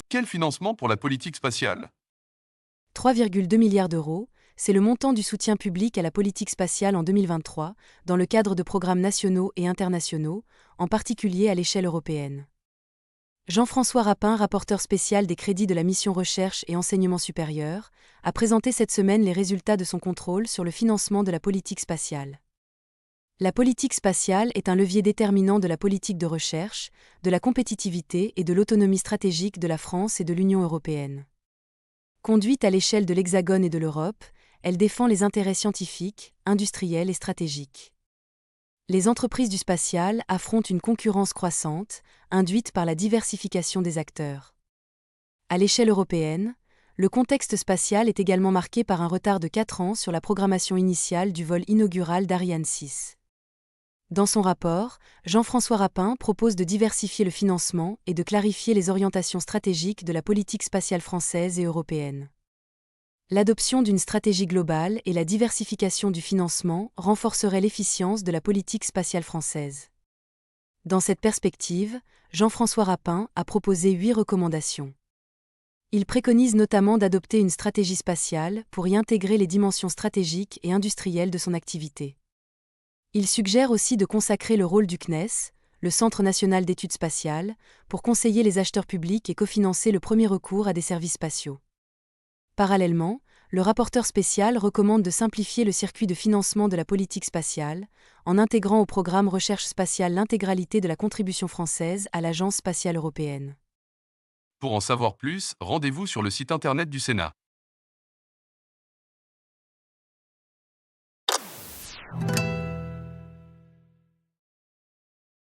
Quel financement pour la politique spatiale? 3,2 milliards d'euros, c'est le montant du soutien public à la politique spatiale en 2023, dans le cadre de programmes nationaux et internationaux, en particulier à l'échelle européenne. Jean-François Rapin, rapporteur spécial des crédits de la mission Recherche et Enseignement supérieur, a présenté cette semaine les résultats de son contrôle sur le financement de la politique spatiale. La politique spatiale est un levier déterminant de la politique de recherche, de la compétitivité et de l'autonomie stratégique de la France et de l'Union européenne. Conduite à l'échelle de l'Hexagone et de l'Europe, elle défend les intérêts scientifiques, industriels et stratégiques. Les entreprises du spatial affrontent une concurrence croissante, induite par la diversification des acteurs. À l'échelle européenne, le contexte spatial est également marqué par un retard de 4 ans sur la programmation initiale du vol inaugural d'Ariane 6. Dans son rapport, Jean-François Rapin propose de diversifier le financement et de clarifier les orientations stratégiques de la politique spatiale française et européenne. L'adoption d'une stratégie globale et la diversification du financement renforceraient l'efficience de la politique spatiale française. Dans cette perspective, Jean-François Rapin a proposé 8 recommandations. Il préconise notamment d'adopter une stratégie spatiale pour y intégrer les dimensions stratégiques et industrielles de son activité. Il suggère aussi de consacrer le rôle du CNES, le Centre national d'études spatiales, pour conseiller les acheteurs publics et cofinancer le premier recours à des services spatiaux. Parallèlement, le rapporteur spécial recommande de simplifier le circuit de financement de la politique spatiale, en intégrant au programme Recherche spatiale l'intégralité de la contribution française à l'Agence spatiale européenne. Pour en savoir plus, rendez-vous sur le site internet du Sénat.